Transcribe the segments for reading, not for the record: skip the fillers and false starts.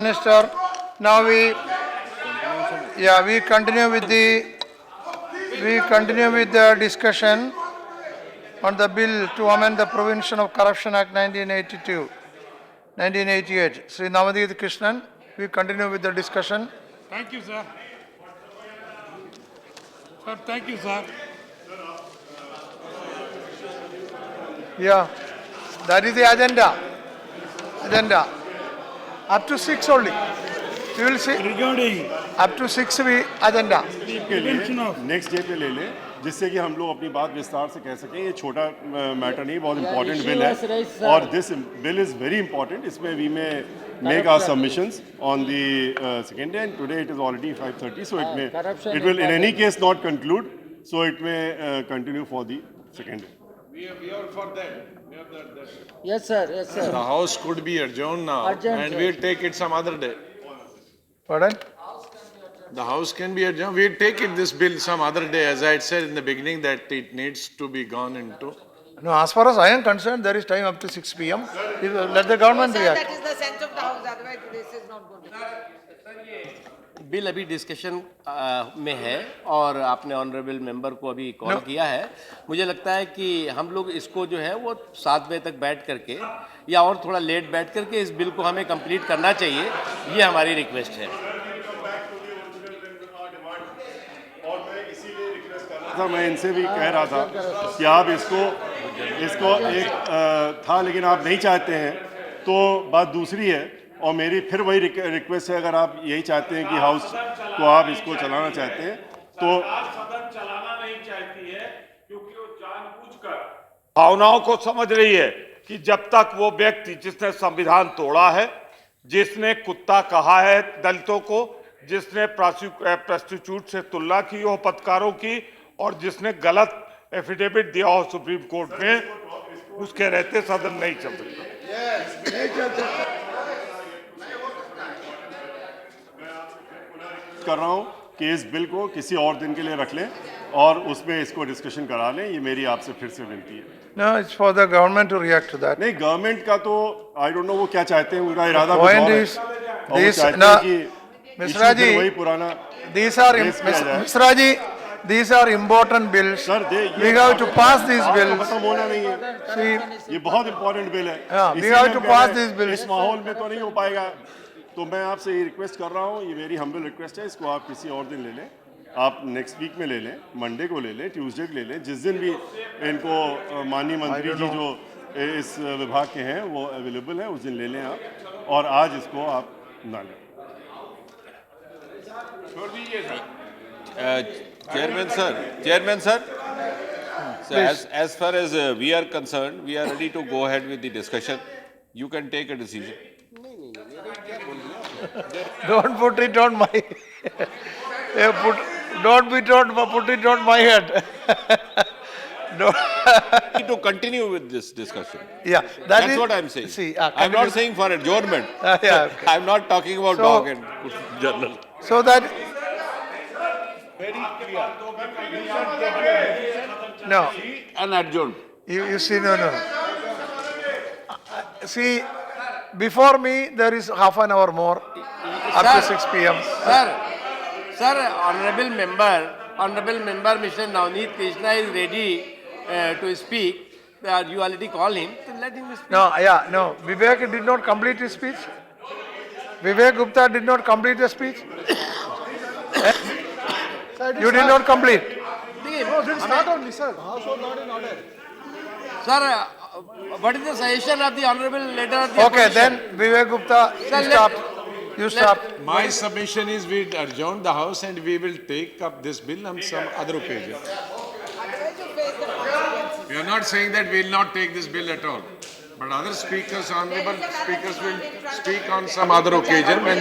Minister, now we continue with the discussion on the bill to amend the Prevention of Corruption Act 1988. Sri Navadip Krishnan, we continue with the discussion. Thank you, sir. Sir, thank you, sir. Yeah, that is the agenda. Up to 6 only. We will see. Regarding Up to 6 we agenda. the prevention of next day पे ले लें जिससे कि हम लोग अपनी बात विस्तार से कह सकें। ये छोटा मैटर नहीं, बहुत इंपॉर्टेंट बिल है और this bill is very important. इसमें we may make our submissions on the second day and today it is already 5:30, so it will in any case not conclude, so it may continue for the second day. We are for that. Yes, sir. Yes, sir. The house could be adjourned now, Adjourned, and sir. we'll take it some other day. Pardon? The house can be adjourned. We'll take it this bill some other day, as I had said in the beginning that it needs to be gone into. No, as far as I am concerned, there is time up to 6 p.m. Let the government Sir, react. that is the sense of the house, otherwise this is not going to be. Bill अभी discussion में है और आपने honourable member को अभी call किया है। मुझे लगता है कि हम लोग इसको जो है वो 7 बजे तक बैठ करके या और थोड़ा लेट बैठ करके इस बिल को हमें कंप्लीट करना चाहिए, ये हमारी रिक्वेस्ट है। मैं इनसे भी कह रहा था कि आप इसको एक था, लेकिन आप नहीं चाहते हैं तो बात दूसरी है। और मेरी फिर वही रिक्वेस्ट है, अगर आप यही चाहते हैं कि हाउस को आप इसको चलाना चाहते हैं तो सदन चलाना नहीं चाहती है, क्योंकि वो जानबूझकर भावनाओं को समझ रही है कि जब तक वो व्यक्ति जिसने संविधान तोड़ा है, जिसने कुत्ता कहा है दलितों को, जिसने प्रोस्टिट्यूट से तुलना की हो पत्रकारों की, और जिसने गलत एफिडेविट दिया हो सुप्रीम कोर्ट में, उसके रहते सदन नहीं चल सकता। कर रहा हूं कि इस बिल को किसी और दिन के लिए रख लें और उसमें इसको डिस्कशन करा लें। ये मेरी आपसे फिर से विनती है। No, it's for the government to react to that. नहीं, गवर्नमेंट का तो आई डोंट नो वो क्या चाहते हैं, उनका इरादा कुछ Point और है। is, और वो this, चाहते no, हैं कि Mr. Raji, issue फिर वही पुराना these are, raise किया जाए। Mr. Raji, these are important bills. Sir We have to pass these बात तो bills. खत्म होना नहीं है। See, ये बहुत इंपॉर्टेंट बिल है। Yeah, we इसीलिए have हम to कह pass रहे हैं, these bills. इस माहौल में तो नहीं हो पाएगा। तो मैं आपसे ये रिक्वेस्ट कर रहा हूँ, ये मेरी हम्बल रिक्वेस्ट है, इसको आप किसी और दिन ले लें। आप नेक्स्ट वीक में ले लें, मंडे को ले लें, ट्यूसडे को ले लें, जिस दिन भी इनको माननीय मंत्री जी जो इस विभाग के हैं वो अवेलेबल हैं, उस दिन ले लें आप, और आज इसको आप ना लें। Chairman sir, so as far as we are concerned, we are ready to go ahead with the discussion. You can take a decision. don't put it on my, don't put it on my head. No. Need to continue with this discussion. Yeah, That's what I'm saying. See, I'm not saying for adjournment. Yeah, okay. I'm not talking about So- dog and journal. So that. No, And adjourned. you see, no. See, before me, there is half an hour more, up to 6 p.m. Sir, honorable member Mr. Navneet Krishna is ready to speak. You already call him, so let him speak. No. Vivek did not complete his speech. Vivek Gupta did not complete the speech. You did not complete. Sir, what is the suggestion of the honorable leader of the Okay, opposition? then Vivek Gupta, you stop. My submission is we adjourn the house and we will take up this bill on some other occasion. Otherwise you face the consequences. We are not saying that we will not take this bill at all. But other speakers, honorable speakers will speak on some other occasion when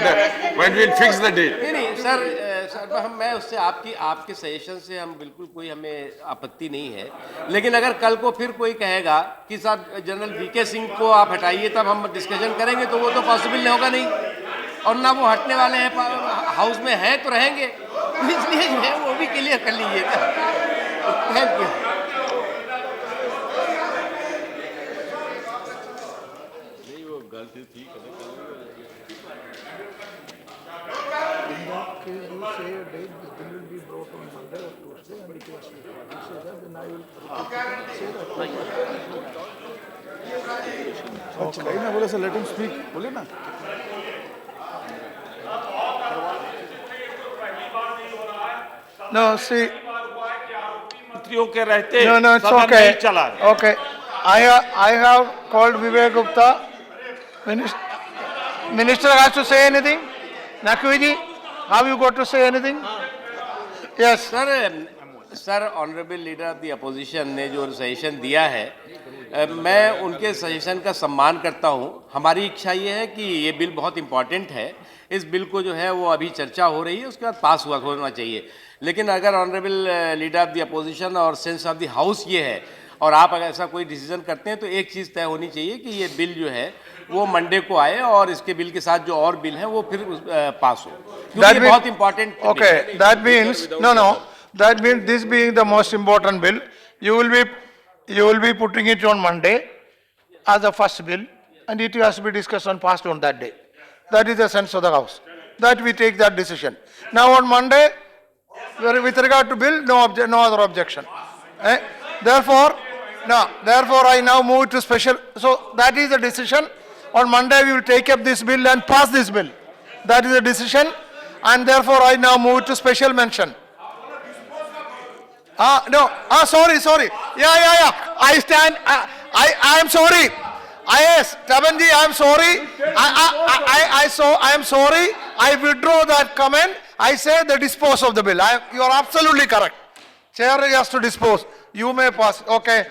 we will fix the date. नहीं sir हम मैं उससे आपके suggestion से हम बिल्कुल कोई हमें आपत्ति नहीं है, लेकिन अगर कल को फिर कोई कहेगा कि साहब जनरल वीके सिंह को आप हटाइए तब हम डिस्कशन करेंगे, तो वो तो पॉसिबल होगा नहीं, और ना वो हटने वाले हैं, हाउस में हैं तो रहेंगे, इसलिए जो है वो भी क्लियर कर लीजिएगा। Thank you. नहीं वो गलती ठीक है। say a date, this bill will be brought on Monday or Tuesday, and it was if you say that, then I will repeat it and say that. कहीं ना बोले सर लेट हिम स्पीक बोले ना No, see, मंत्रियों के रहते no, it's सदन okay. नहीं चला है। Okay. I have called Vivek Gupta. Minister has to say anything? Naqvi, have you got to say anything? Yes. Sir honourable leader of the opposition ने जो सजेशन दिया है मैं उनके सजेशन का सम्मान करता हूं। हमारी इच्छा ये है कि ये बिल बहुत इंपॉर्टेंट है। इस बिल को जो है वो अभी चर्चा हो रही है, उसके बाद पास होना चाहिए। लेकिन अगर honourable leader of the opposition और सेंस ऑफ द हाउस ये है और आप अगर ऐसा कोई डिसीजन करते हैं तो एक चीज़ तय होनी चाहिए कि ये बिल जो है वो मंडे को आए और इसके बिल के साथ जो और बिल हैं वो फिर पास हो, क्योंकि ये बहुत important. Okay, that means, that means this being the most important bill, you will be putting it on Monday as the first bill, and it has to be discussed and passed on that day. That is the sense of the House, that we take that decision. Now on Monday, with regard to bill, no other objection. Therefore, I now move to special, so that is the decision. On Monday, we will take up this bill and pass this bill. That is the decision, and therefore I now move to special mention. Sorry. Yeah. I stand, I am sorry. Yes, Tabanji, I am sorry. I am sorry. I withdraw that comment. I say the dispose of the bill. You are absolutely correct. Chair has to dispose. You may pass. Okay.